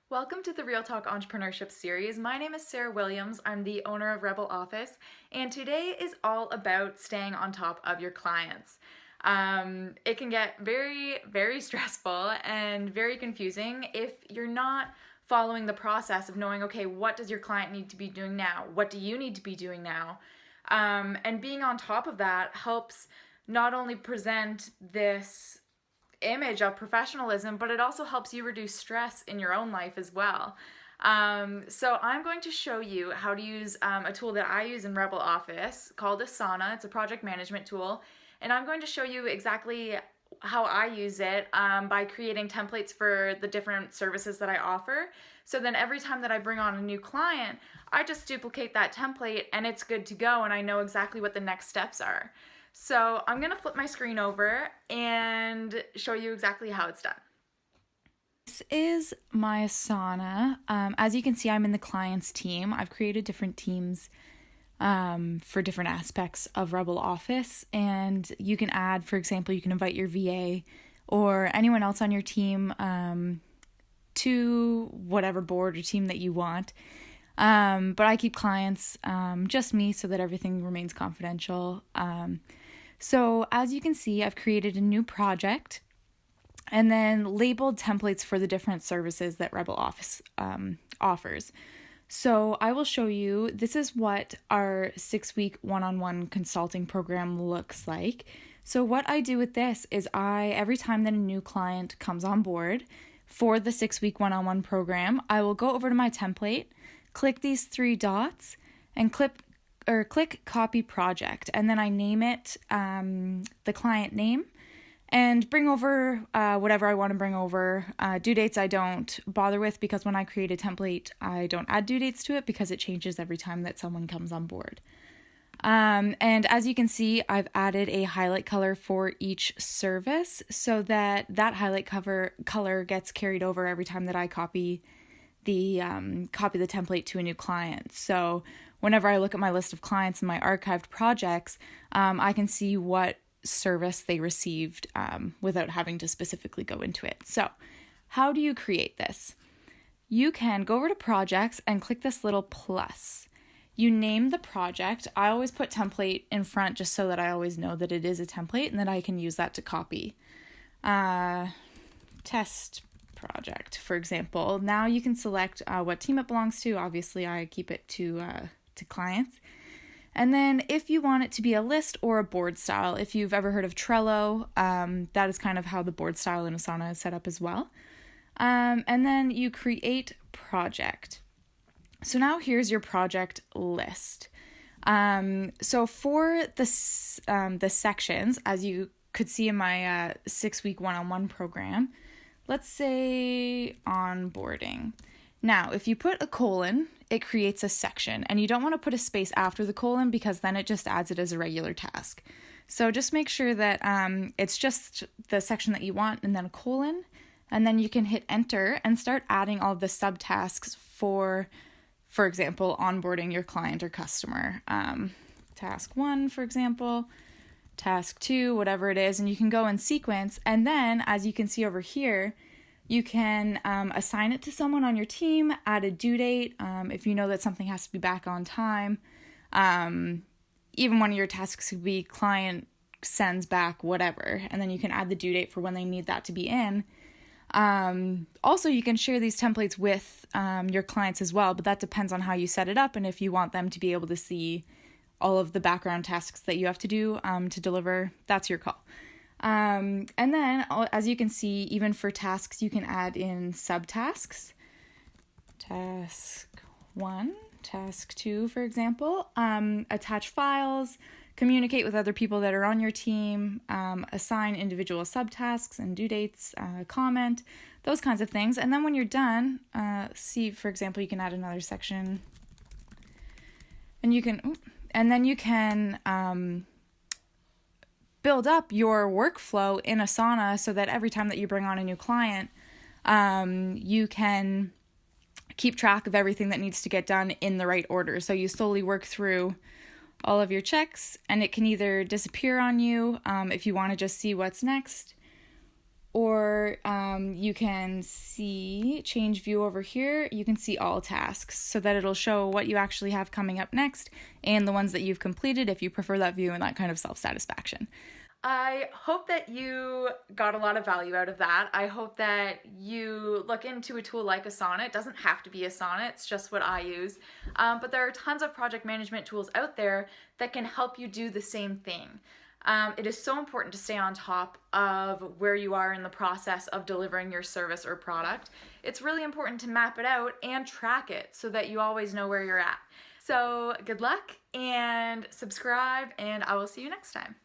Welcome to the Real Talk Entrepreneurship Series. My name is Sarah Williams. I'm the owner of Rebel Office, and today is all about staying on top of your clients. It can get very stressful and very confusing if you're not following the process of knowing, okay, what does your client need to be doing now? What do you need to be doing now? And being on top of that helps not only present this image of professionalism, but it also helps you reduce stress in your own life as well. So I'm going to show you how to use a tool that I use in Rebel Office called Asana. It's a project management tool, and I'm going to show you exactly how I use it by creating templates for the different services that I offer. So then every time that I bring on a new client, I just duplicate that template and it's good to go, and I know exactly what the next steps are. So I'm going to flip my screen over and show you exactly how it's done. This is my Asana. As you can see, I'm in the clients team. I've created different teams for different aspects of Rebel Office, and you can add, for example, you can invite your VA or anyone else on your team to whatever board or team that you want. But I keep clients just me so that everything remains confidential. So as you can see, I've created a new project and then labeled templates for the different services that Rebel Office offers. So I will show you, this is what our 6-week one-on-one consulting program looks like. So what I do with this is every time that a new client comes on board for the 6-week one-on-one program, I will go over to my template, click these 3 dots, and click copy project, and then I name it the client name and bring over whatever I want to bring over. Due dates I don't bother with because when I create a template, I don't add due dates to it because it changes every time that someone comes on board. And as you can see, I've added a highlight color for each service so that highlight color gets carried over every time that I copy the template to a new client. So whenever I look at my list of clients and my archived projects, I can see what service they received without having to specifically go into it. So how do you create this? You can go over to projects and click this little plus. You name the project. I always put template in front just so that I always know that it is a template and that I can use that to copy. Test project, for example. Now you can select what team it belongs to. Obviously, I keep it to clients. And then if you want it to be a list or a board style, if you've ever heard of Trello, that is kind of how the board style in Asana is set up as well. And then you create project. So now here's your project list. So for the sections, as you could see in my 6-week one-on-one program, let's say onboarding. Now, if you put a colon, it creates a section, and you don't want to put a space after the colon because then it just adds it as a regular task. So just make sure that it's just the section that you want and then a colon, and then you can hit enter and start adding all of the subtasks for example, onboarding your client or customer. Task 1, for example, task 2, whatever it is, and you can go in sequence. And then, as you can see over here, you can assign it to someone on your team, add a due date if you know that something has to be back on time. Even one of your tasks could be client sends back whatever, and then you can add the due date for when they need that to be in. Also, you can share these templates with your clients as well, but that depends on how you set it up and if you want them to be able to see all of the background tasks that you have to do to deliver. That's your call. And then, as you can see, even for tasks, you can add in subtasks. Task 1, task 2, for example. Attach files, communicate with other people that are on your team, assign individual subtasks and due dates, comment, those kinds of things. And then when you're done, see, for example, you can add another section. And then you can build up your workflow in Asana so that every time that you bring on a new client, you can keep track of everything that needs to get done in the right order. So you slowly work through all of your checks, and it can either disappear on you if you want to just see what's next, or you can see change view over here. You can see all tasks so that it'll show what you actually have coming up next and the ones that you've completed if you prefer that view and that kind of self-satisfaction. I hope that you got a lot of value out of that. I hope that you look into a tool like Asana. It doesn't have to be Asana, it's just what I use. But there are tons of project management tools out there that can help you do the same thing. It is so important to stay on top of where you are in the process of delivering your service or product. It's really important to map it out and track it so that you always know where you're at. So good luck and subscribe, and I will see you next time.